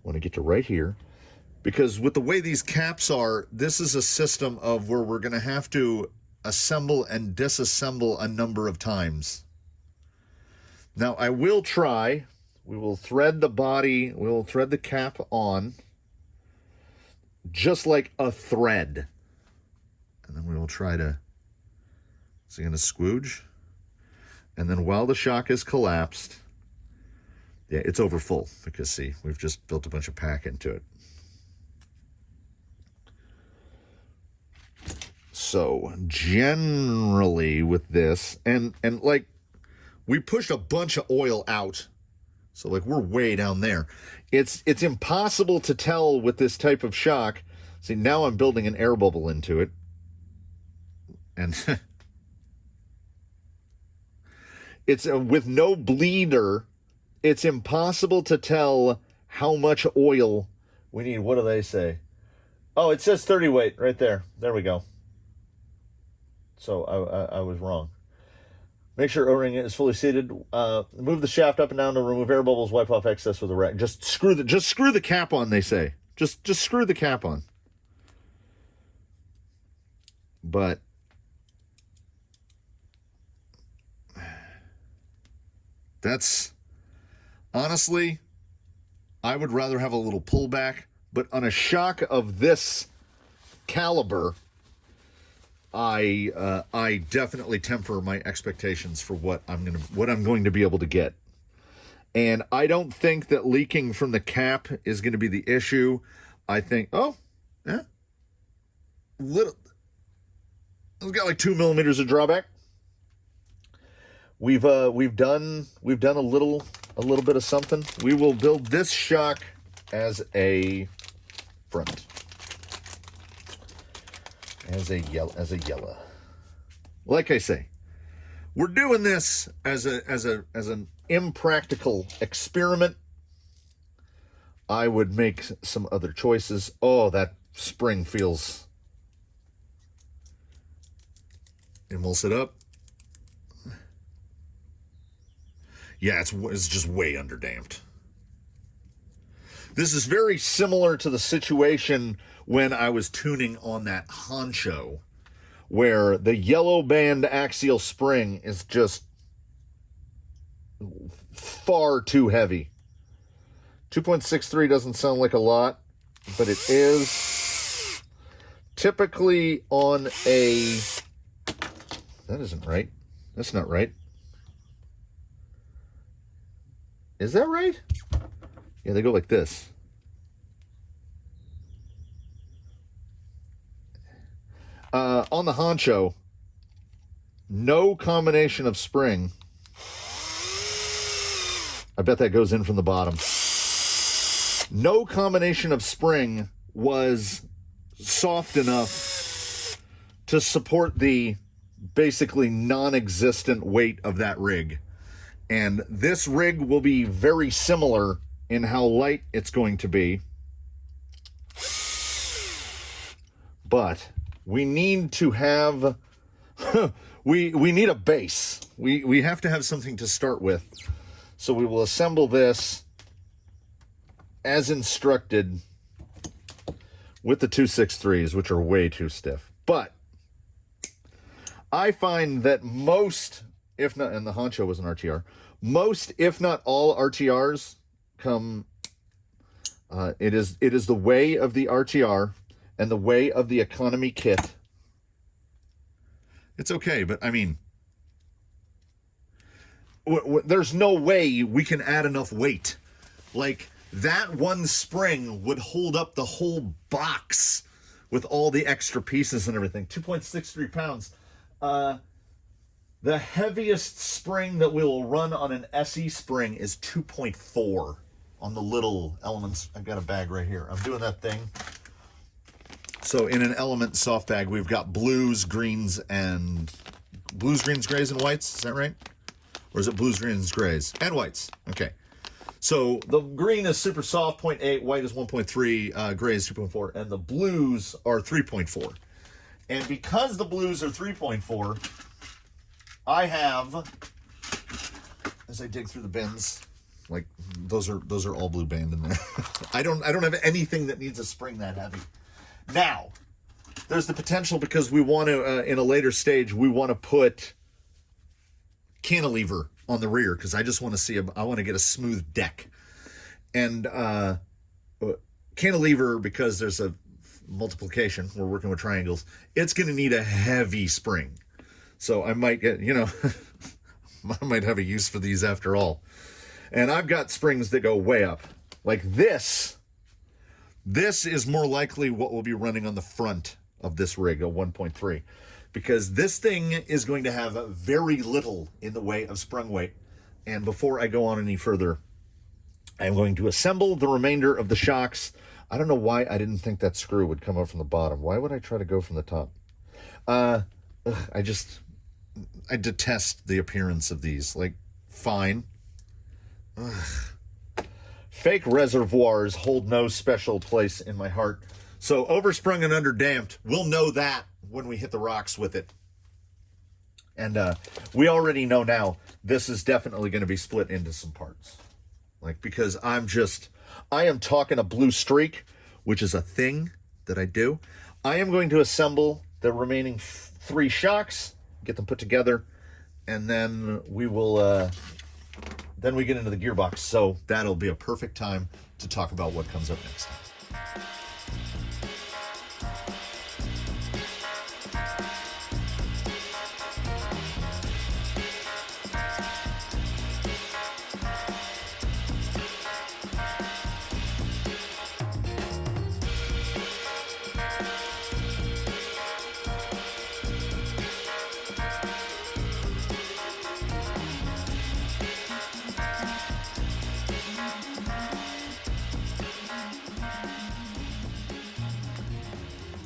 Want to get to right here, because with the way these caps are, this is a system of where we're going to have to assemble and disassemble a number of times. Now I will try, we will thread the body, we will thread the cap on just like a thread, and then we will try to, is it going to squooge? And then while the shock is collapsed, yeah, it's over full because, see, we've just built a bunch of pack into it. So generally with this, and like, we pushed a bunch of oil out, so like we're way down there. It's impossible to tell with this type of shock. See, now I'm building an air bubble into it, and it's with no bleeder. It's impossible to tell how much oil we need. What do they say? Oh, it says 30 weight right there. There we go. So I was wrong. Make sure O-ring is fully seated. Move the shaft up and down to remove air bubbles. Wipe off excess with a rack. Just screw the cap on, they say. Just screw the cap on. But that's... Honestly, I would rather have a little pullback, but on a shock of this caliber, I definitely temper my expectations for what I'm going to be able to get. And I don't think that leaking from the cap is going to be the issue. I think, oh, yeah, little. We've got like 2 millimeters of drawback. We've done a little bit of something. We will build this shock as a front, as a yellow. Like I say, we're doing this as an impractical experiment. I would make some other choices. Oh, that spring feels. Emulse it up. Yeah, it's just way underdamped. This is very similar to the situation when I was tuning on that Honcho, where the yellow band axial spring is just far too heavy. 2.63 doesn't sound like a lot, but it is. Typically on a... That isn't right. That's not right. Is that right? Yeah, they go like this. On the honcho, no combination of spring. I bet that goes in from the bottom. No combination of spring was soft enough to support the basically non-existent weight of that rig. And this rig will be very similar in how light it's going to be. But we need to have we need a base. We have to have something to start with. So we will assemble this as instructed with the 263s, which are way too stiff. But I find that most, if not, and the honcho was an RTR, most, if not all RTRs come, it is the way of the RTR and the way of the economy kit. It's okay, but I mean, there's no way we can add enough weight. Like, that one spring would hold up the whole box with all the extra pieces and everything. 2.63 pounds. The heaviest spring that we will run on an SE spring is 2.4 on the little elements. I've got a bag right here. I'm doing that thing. So in an element soft bag, we've got blues, greens, grays, and whites. Is that right? Or is it blues, greens, grays, and whites? Okay. So the green is super soft, 0.8, white is 1.3, gray is 2.4, and the blues are 3.4. And because the blues are 3.4, I have, as I dig through the bins, like those are all blue band in there. I don't have anything that needs a spring that heavy. Now, there's the potential, because we want to, in a later stage, we want to put cantilever on the rear, because I just want to see, I want to get a smooth deck. And cantilever, because there's a multiplication, we're working with triangles, it's going to need a heavy spring. So I might get, I might have a use for these after all. And I've got springs that go way up. Like this is more likely what will be running on the front of this rig, a 1.3. Because this thing is going to have very little in the way of sprung weight. And before I go on any further, I'm going to assemble the remainder of the shocks. I don't know why I didn't think that screw would come up from the bottom. Why would I try to go from the top? I detest the appearance of these. Like, fine. Fake reservoirs hold no special place in my heart. So oversprung and underdamped, we'll know that when we hit the rocks with it. And we already know now this is definitely going to be split into some parts. Like, because I am talking a blue streak, which is a thing that I do. I am going to assemble the remaining 3 shocks, get them put together, and then we will, then we get into the gearbox. So that'll be a perfect time to talk about what comes up next.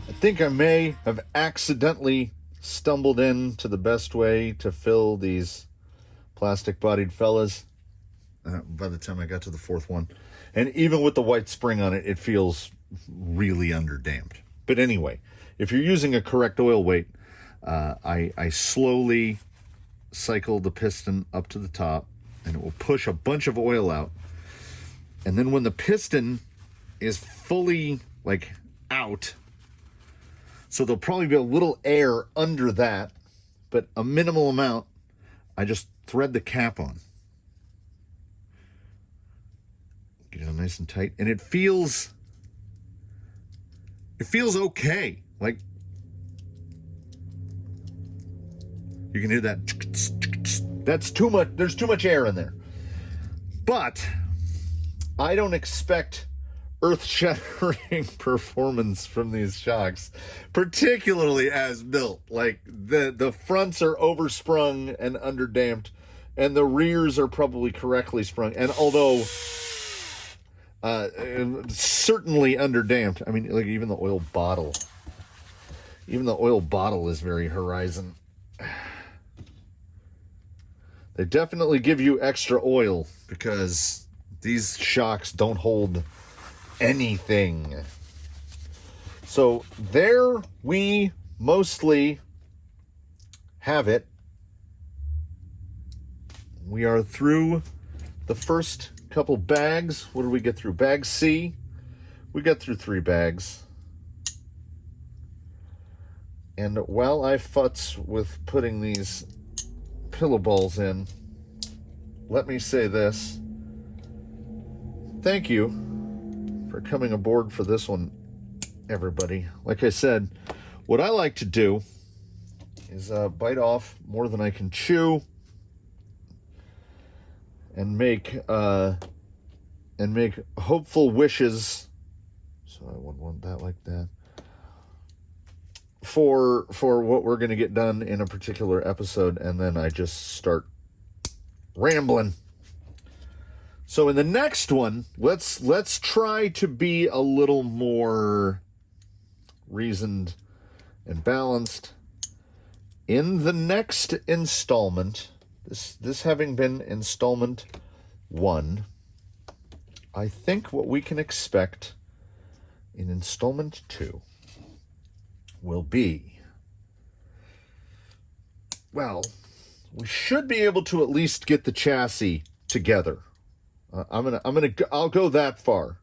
I think I may have accidentally stumbled into the best way to fill these plastic-bodied fellas by the time I got to the 4th one. And even with the white spring on it, it feels really underdamped. But anyway, if you're using a correct oil weight, I slowly cycle the piston up to the top, and it will push a bunch of oil out. And then when the piston is fully, like, out, so there'll probably be a little air under that, but a minimal amount, I just thread the cap on. Get it nice and tight, and it feels okay. Like you can hear that. That's too much. There's too much air in there. But I don't expect earth-shattering performance from these shocks, particularly as built. Like the fronts are oversprung and underdamped, and the rears are probably correctly sprung. And although certainly underdamped, I mean, like even the oil bottle is very Horizon. They definitely give you extra oil because these shocks don't hold anything. So there we mostly have it. We are through the first couple bags. What did we get through? Bag C. We got through 3 bags. And while I futz with putting these pillow balls in, let me say this. Thank you for coming aboard for this one, everybody. Like I said, what I like to do is bite off more than I can chew and make hopeful wishes. So I wouldn't want that like that. For what we're going to get done in a particular episode, and then I just start rambling. So in the next one, let's try to be a little more reasoned and balanced. In the next installment, this having been installment 1, I think what we can expect in installment 2 will be, well, we should be able to at least get the chassis together. I'll go that far.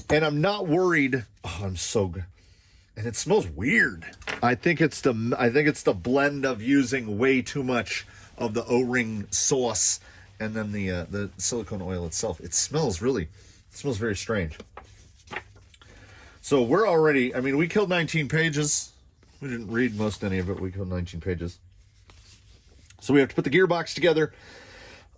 And I'm not worried. Oh, I'm so good. And it smells weird. I think it's the blend of using way too much of the O-ring sauce and then the silicone oil itself. It smells very strange. So we're already, I mean, we killed 19 pages. We didn't read most any of it. We killed 19 pages. So we have to put the gearbox together.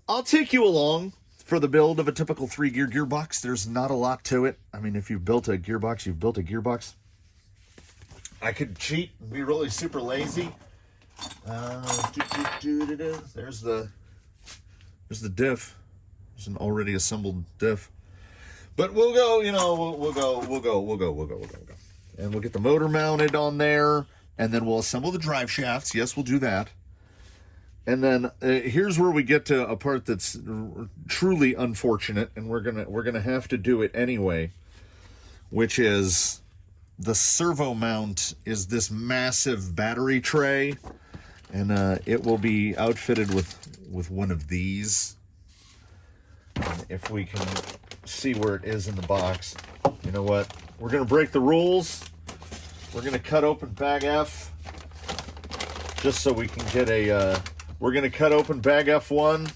I'll take you along for the build of a typical 3-gear gearbox. There's not a lot to it. I mean, if you've built a gearbox, you've built a gearbox. I could cheat and be really super lazy. There's the diff. There's an already assembled diff. But we'll go, we'll go. And we'll get the motor mounted on there, and then we'll assemble the drive shafts. Yes, we'll do that. And then here's where we get to a part that's truly unfortunate, and we're gonna have to do it anyway, which is the servo mount is this massive battery tray, and it will be outfitted with one of these. And if we can see where it is in the box, you know what? We're gonna break the rules. We're gonna cut open bag F just so we can get a. We're gonna cut open bag F1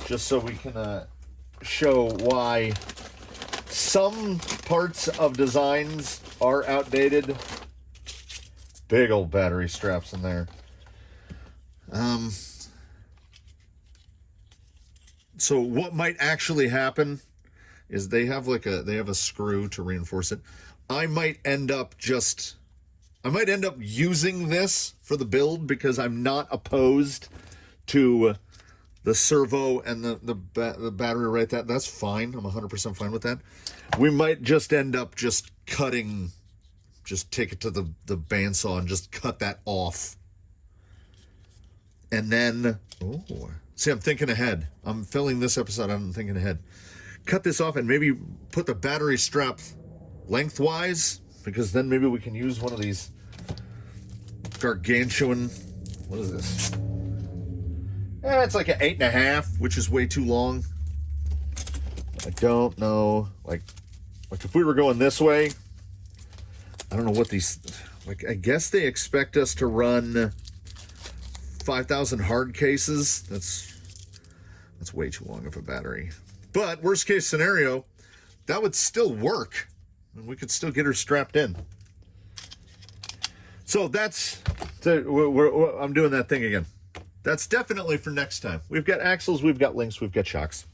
just so we can show why some parts of designs are outdated. Big old battery straps in there. So what might actually happen is they have a screw to reinforce it. I might end up using this for the build because I'm not opposed to the servo and the battery right there. That's fine. I'm 100% fine with that. We might just end up just cutting, just take it to the bandsaw and just cut that off. And then, see, I'm thinking ahead. I'm filling this episode, I'm thinking ahead. Cut this off and maybe put the battery strap lengthwise, because then maybe we can use one of these gargantuan, what is this? It's like an 8.5, which is way too long. I don't know, like if we were going this way, I don't know what these, I guess they expect us to run 5,000 hard cases. That's way too long of a battery. But worst case scenario, that would still work. And we could still get her strapped in. So I'm doing that thing again. That's definitely for next time. We've got axles, we've got links, we've got shocks.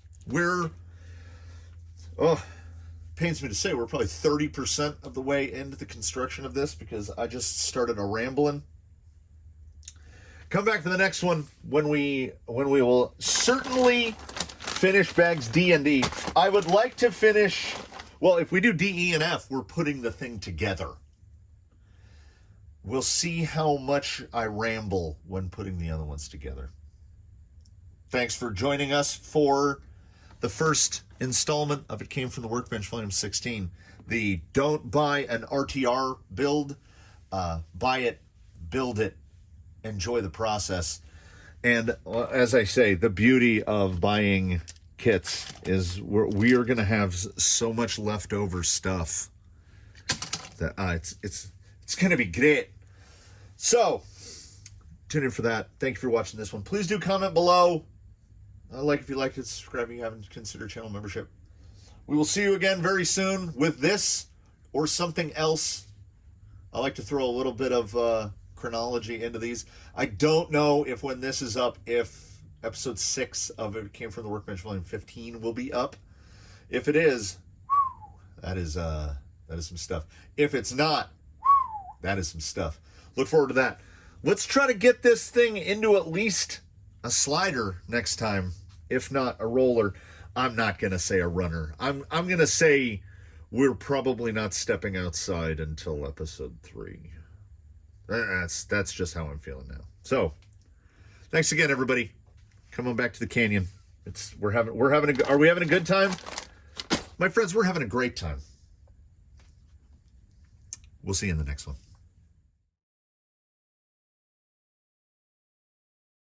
Pains me to say, we're probably 30% of the way into the construction of this because I just started a rambling. Come back for the next one when we will certainly finish bags D and E. I would like to finish, well, if we do D, E, and F, we're putting the thing together. We'll see how much I ramble when putting the other ones together. Thanks for joining us for the first installment of It Came From the Workbench, Volume 16. The don't buy an RTR build. Buy it, build it, enjoy the process. And as I say, the beauty of buying kits is we are going to have so much leftover stuff that it's going to be great. So, tune in for that. Thank you for watching this one. Please do comment below. Like if you liked it, subscribe if you haven't considered channel membership. We will see you again very soon with this or something else. I like to throw a little bit of chronology into these. I don't know if when this is up, if episode 6 of It Came From the Workbench Volume 15 will be up. If it is, that is some stuff. If it's not, that is some stuff. Look forward to that. Let's try to get this thing into at least a slider next time, if not a roller. I'm not going to say a runner. I'm going to say we're probably not stepping outside until episode 3. That's just how I'm feeling now. So, thanks again, everybody. Come on back to the canyon. Are we having a good time? My friends, we're having a great time. We'll see you in the next one.